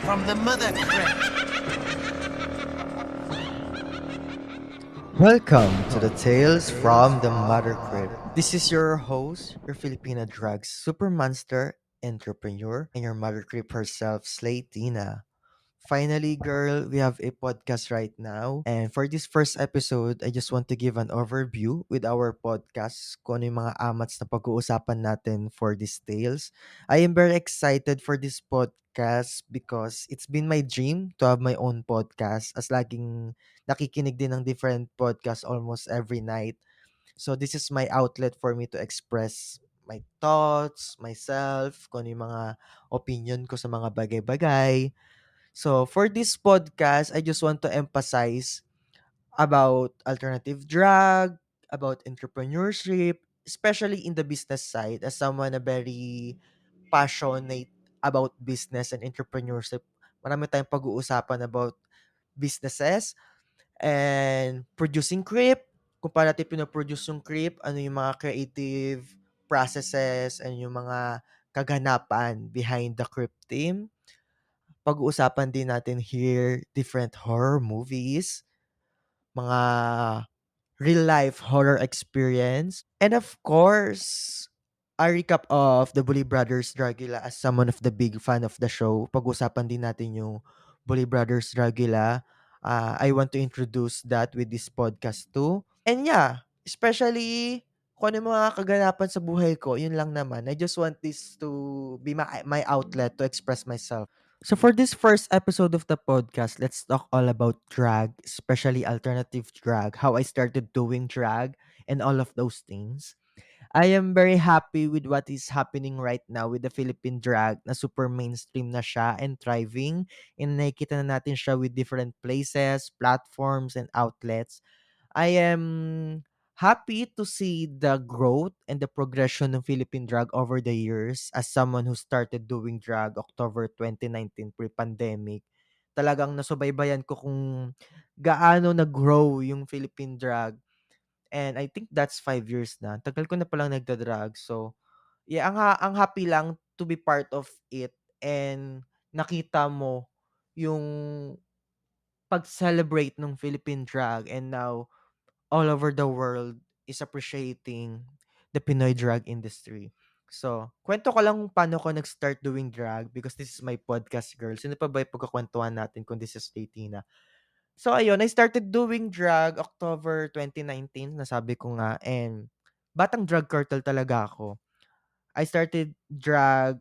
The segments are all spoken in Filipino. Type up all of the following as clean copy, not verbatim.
from the mother crypt. Welcome to the Tales from the Mother Crib. This is your host, your Filipina drugs super monster entrepreneur, and your mother crib herself, Slatina. Finally, girl, we have a podcast right now. And for this first episode, I just want to give an overview with our podcast kung ano yung mga amats na pag-uusapan natin for these tales. I am very excited for this podcast because it's been my dream to have my own podcast as laging nakikinig din ng different podcasts almost every night. So this is my outlet for me to express my thoughts, myself, kung ano yung mga opinion ko sa mga bagay-bagay. So for this podcast, I just want to emphasize about alternative drug, about entrepreneurship, especially in the business side as someone na very passionate about business and entrepreneurship. Marami tayong pag-uusapan about businesses and producing creep, kung paano natin pinoproduce yung creep, ano yung mga creative processes and yung mga kaganapan behind the creep team. Pag-uusapan din natin here different horror movies, mga real life horror experience, and of course, a recap of the Bully Brothers Dragula as someone of the big fan of the show. Pag-usapan din natin yung Bully Brothers Dragula. I want to introduce that with this podcast too. And yeah, especially kung ano yung mga kaganapan sa buhay ko, yun lang naman. I just want this to be my outlet to express myself. So for this first episode of the podcast, let's talk all about drag, especially alternative drag, how I started doing drag and all of those things. I am very happy with what is happening right now with the Philippine drag na super mainstream na siya and thriving, and nakikita na natin siya with different places, platforms, and outlets. I am happy to see the growth and the progression of Philippine drag over the years as someone who started doing drag October 2019 pre-pandemic. Talagang nasubaybayan ko kung gaano nag-grow yung Philippine drag. And I think that's 5 years na. Tagal ko na palang nagda-drag. So, yeah, ang happy lang to be part of it and nakita mo yung pag-celebrate ng Philippine drag, and now all over the world is appreciating the Pinoy drag industry. So, kwento ko lang kung paano ko nag-start doing drag because this is my podcast, girl. Sino pa ba yung pagkakwentuhan natin kung this is Latina? So, ayun, I started doing drag October 2019, nasabi ko nga, and batang drag turtle talaga ako. I started drag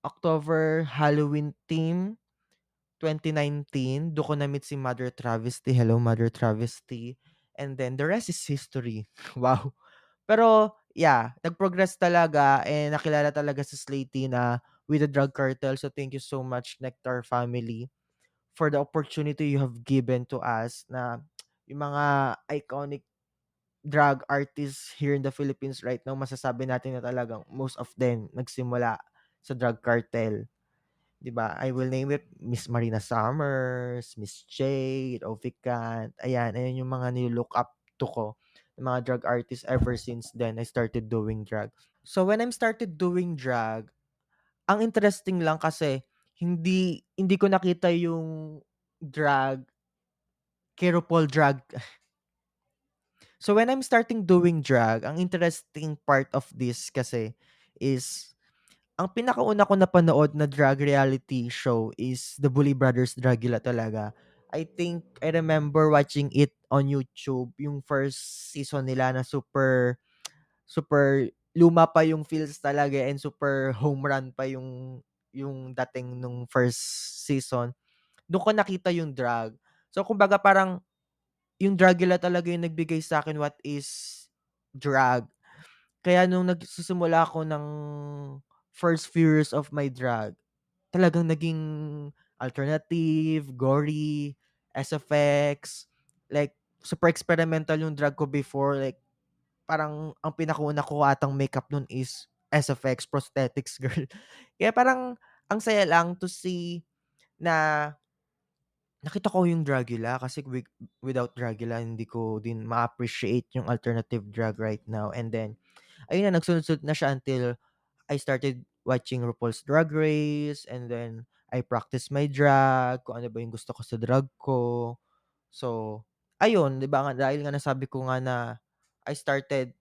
October Halloween theme 2019. Doon ko na-meet si Mother Travesty. Hello, Mother Travesty. And then, the rest is history. Wow. Pero, yeah, nag-progress talaga and nakilala talaga sa Slaty na with the drug cartel. So, thank you so much, Nectar family, for the opportunity you have given to us na yung mga iconic drug artists here in the Philippines right now, masasabi natin na talagang most of them nagsimula sa drug cartel. 'Di ba? I will name it Miss Marina Summers, Miss Jade, Ovikant. Ayan yung mga ni-look up to ko, yung mga drug artists ever since then I started doing drag. So when I started doing drag, ang interesting lang kasi hindi ko nakita yung drag, kay RuPaul drag. So when I'm starting doing drag, ang interesting part of this kasi is ang pinakauna ko napanood na drag reality show is The Bully Brothers Dragula talaga. I think I remember watching it on YouTube, yung first season nila na super super luma pa yung feels talaga and super home run pa yung dating nung first season. Doon ko nakita yung drag. So kumbaga parang yung Dragula talaga yung nagbigay sa akin what is drag. Kaya nung nagsisimula ako ng first few years of my drag, talagang naging alternative, gory, SFX, like super experimental yung drag ko before. Like parang ang pinakauna ko atang makeup nun is SFX, prosthetics, girl. Kaya parang ang saya lang to see na nakita ko yung Dragula kasi without Dragula hindi ko din ma-appreciate yung alternative drag right now. And then ayun na, nagsunod-sunod na siya until I started watching RuPaul's Drag Race, and then I practice my drag, kung ano ba yung gusto ko sa drag ko. So, ayun, 'di ba nga dahil nga nasabi ko nga na I started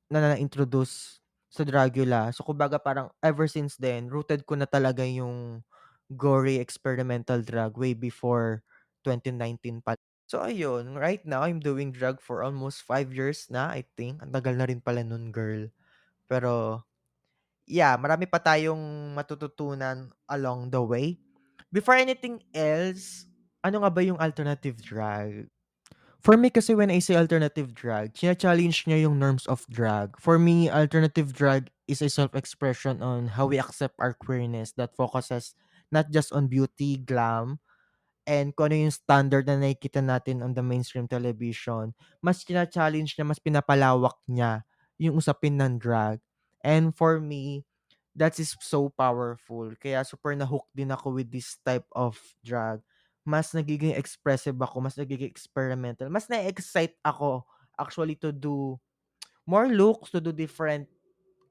na-introduce sa Dragula. So, kumbaga parang ever since then, rooted ko na talaga yung gory experimental drag way before 2019 pa. So, ayun, right now, I'm doing drag for almost 5 years na, I think. Ang tagal na rin pala nun, girl. Pero, yeah, marami pa tayong matututunan along the way. Before anything else, ano nga ba yung alternative drag? For me kasi when I say alternative drag, china-challenge niya yung norms of drag. For me, alternative drag is a self-expression on how we accept our queerness that focuses not just on beauty, glam, and kung ano yung standard na nakikita natin on the mainstream television. Mas china-challenge niya, mas pinapalawak niya yung usapin ng drag. And for me, that is so powerful. Kaya super na-hook din ako with this type of drag. Mas nagiging expressive ako, mas nagiging experimental. Mas na-excite ako actually to do more looks, to do different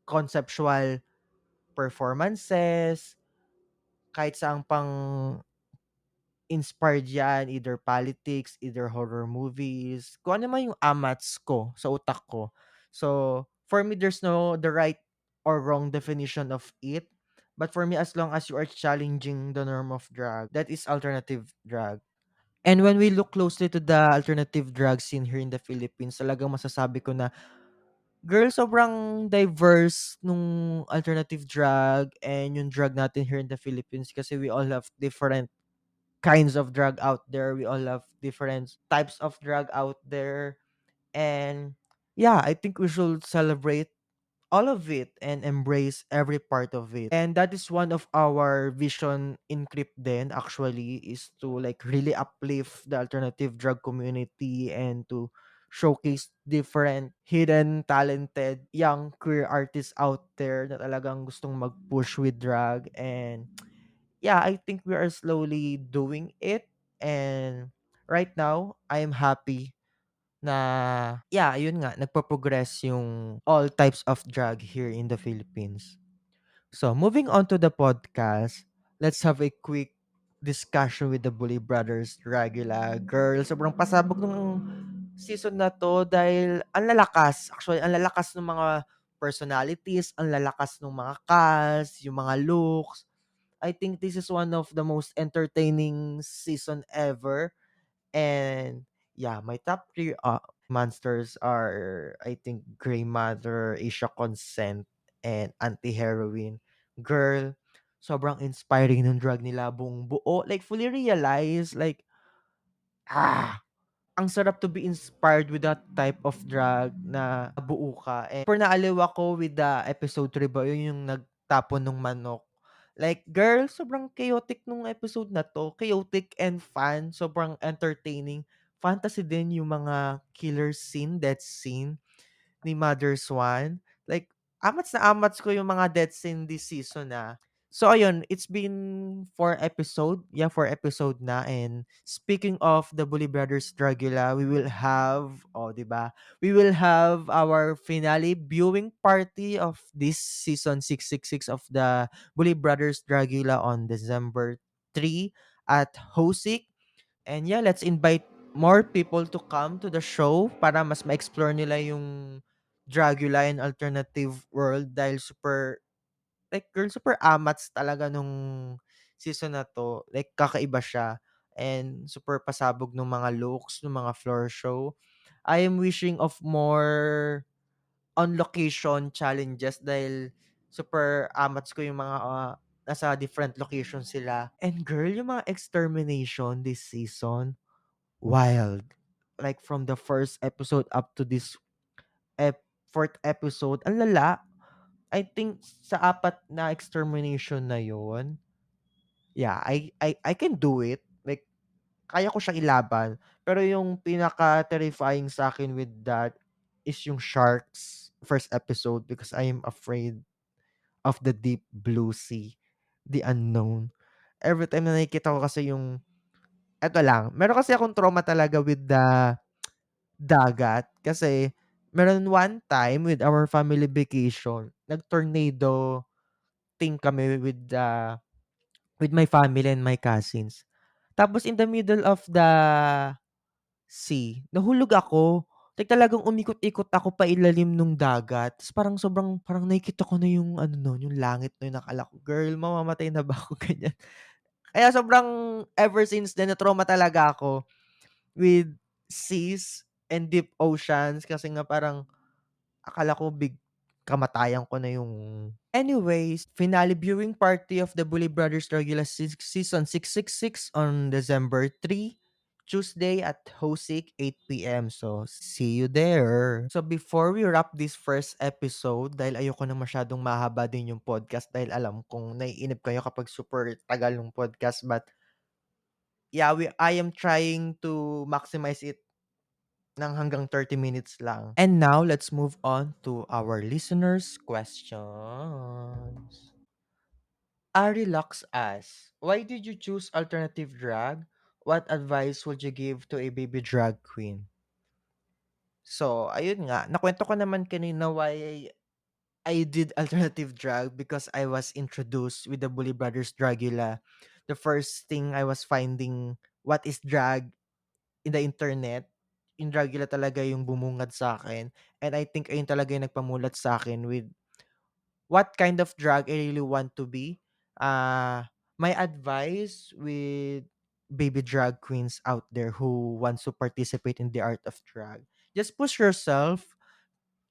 conceptual performances, kahit saang pang inspired yan, either politics, either horror movies, kung ano man yung amats ko sa utak ko. So, for me, there's no the right or wrong definition of it. But for me, as long as you are challenging the norm of drag, that is alternative drag. And when we look closely to the alternative drag scene here in the Philippines, talagang masasabi ko na, girl, sobrang diverse nung alternative drag and yung drag natin here in the Philippines kasi we all have different kinds of drug out there. We all have different types of drug out there. And yeah, I think we should celebrate all of it and embrace every part of it. And that is one of our vision in Crypt then actually is to like really uplift the alternative drug community and to showcase different hidden talented young queer artists out there na talagang gustong mag-push with drag. And yeah, I think we are slowly doing it. And right now, I am happy na, yeah, yun nga, nagpo-progress yung all types of drag here in the Philippines. So, moving on to the podcast, let's have a quick discussion with the Bully Brothers Dragula. Girl, sobrang pasabog nung season na to dahil ang lalakas. Actually, ang lalakas ng mga personalities, ang lalakas ng mga cast, yung mga looks. I think this is one of the most entertaining season ever. And yeah, my top three monsters are, I think, Grey Mother, Asia Consent, and Anti-Heroine. Girl, sobrang inspiring ng drag nila buong buo. Like, fully realize, like, ah, ang sarap to be inspired with that type of drag na buo ka. And super naaliw ako with the episode 3 ba, yun yung nagtapon ng manok. Like, girl, sobrang chaotic nung episode na to. Chaotic and fun. Sobrang entertaining. Fantasy din yung mga killer scene, death scene ni Mother Swan. Like, amats na amats ko yung mga death scene this season na. So ayun, it's been 4 episode. Yeah, 4 episode na. And speaking of the Bully Brothers Dragula, we will have, oh, 'di ba? We will have our finale viewing party of this season 666 of the Bully Brothers Dragula on December 3 at Hosik. And yeah, let's invite more people to come to the show para mas ma-explore nila yung Dragula and alternative world dahil super, like, girl, super amats talaga nung season na 'to. Like, kakaiba siya and super pasabog nung mga looks, nung mga floor show. I am wishing of more on location challenges dahil super amats ko yung mga, nasa different location sila. And girl, yung mga extermination this season, wild. Like from the first episode up to this fourth episode, ang lala. I think sa apat na extermination na yon, yeah, I can do it. Like, kaya ko siyang ilaban. Pero yung pinaka-terrifying sa akin with that is yung sharks first episode because I am afraid of the deep blue sea, the unknown. Every time na nakikita ko kasi yung, eto lang, meron kasi akong trauma talaga with the dagat kasi meron one time with our family vacation, nag-tornado thing kami with my family and my cousins. Tapos in the middle of the sea, nahulog ako. Like talagang umikot-ikot ako pailalim nung dagat. Ta's parang sobrang parang nakikita ko na yung ano nun, yung langit nun, akala ko, "Girl, mamamatay na ba ako?" Ganyan. Kaya sobrang ever since then na-trauma talaga ako with seas and deep oceans kasi nga parang akala ko kamatayan ko na yung anyways, finale viewing party of the Bully Brothers regular season 666 on December 3, Tuesday at Hosik 8 p.m. So, see you there. So, before we wrap this first episode, dahil ayoko na masyadong mahaba din yung podcast dahil alam kong naiinip kayo kapag super tagal ng podcast. But, yeah, I am trying to maximize it ng hanggang 30 minutes lang. And now, let's move on to our listeners' questions. Ari Lux asks, why did you choose alternative drag? What advice would you give to a baby drag queen? So, ayun nga, nakwento ko naman kanina why I did alternative drag because I was introduced with the Bully Brothers Dragula. The first thing I was finding what is drag in the internet, yung Dragula talaga yung bumungad sa akin. And I think ayun talaga yung nagpamulat sa akin with what kind of drag I really want to be. My advice with baby drag queens out there who wants to participate in the art of drag, just push yourself,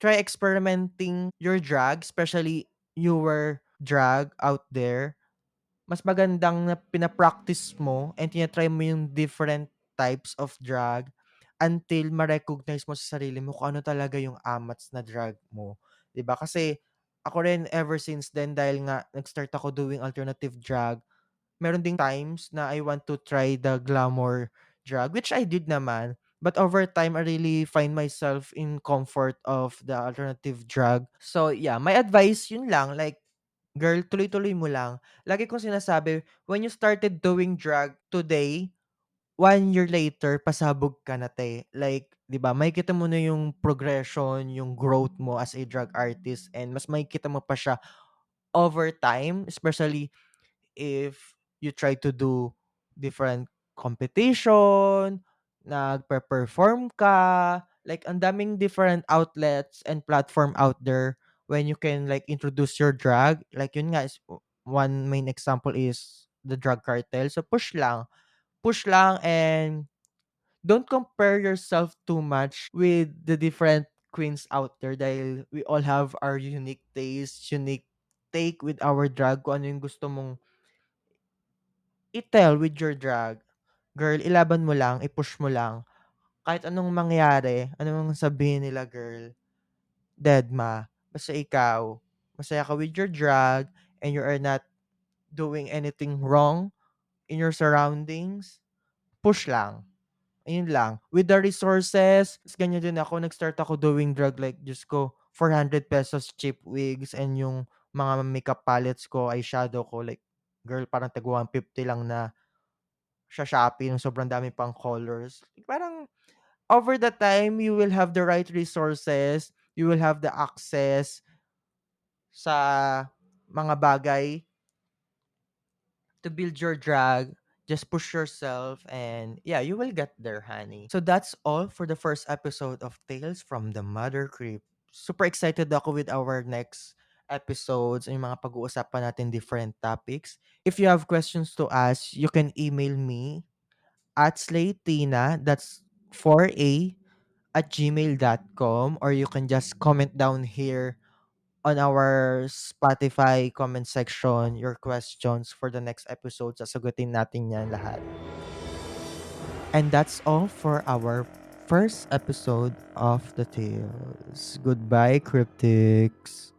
try experimenting your drag, especially your drag out there. Mas magandang na pina-practice mo and tina-try mo yung different types of drag until ma-recognize mo sa sarili mo kung ano talaga yung amats na drag mo, 'di ba? Kasi ako rin ever since then dahil nga nag-start ako doing alternative drag, meron ding times na I want to try the glamour drag, which I did naman. But over time, I really find myself in comfort of the alternative drag. So yeah, my advice yun lang, like, girl, tuloy-tuloy mo lang. Lagi kong sinasabi, when you started doing drag today, 1 year later, pasabog ka na, te. Like, 'di ba, makikita mo na yung progression, yung growth mo as a drag artist and mas makikita mo pa siya over time, especially if you try to do different competition, nagpe-perform ka, like ang daming different outlets and platform out there when you can like introduce your drag. Like yun nga is one main example is the drug cartel. So push lang and don't compare yourself too much with the different queens out there dahil we all have our unique taste, unique take with our drag, kung ano yung gusto mong i-tell with your drag. Girl, ilaban mo lang, i-push mo lang. Kahit anong mangyari, anong sabihin nila, girl, dedma. Basta ikaw, masaya ka with your drag and you are not doing anything wrong in your surroundings, push lang. Ayun lang. With the resources, tas ganyan din ako, nag-start ako doing drag like, Diyos ko, 400 pesos cheap wigs and yung mga makeup palettes ko, eyeshadow ko, like, girl, parang tag 150 lang na sa Shopee ng sobrang dami pang colors. Parang over the time, you will have the right resources, you will have the access sa mga bagay to build your drag. Just push yourself and yeah, you will get there, honey. So that's all for the first episode of Tales from the Mother Creep. Super excited ako with our next episodes and yung mga pag-uusapan natin different topics. If you have questions to ask, you can email me at Slaytina, that's 4A at gmail.com, or you can just comment down here on our Spotify comment section your questions for the next episode. Sasagutin natin yan lahat. And that's all for our first episode of The Tales. Goodbye, Cryptics.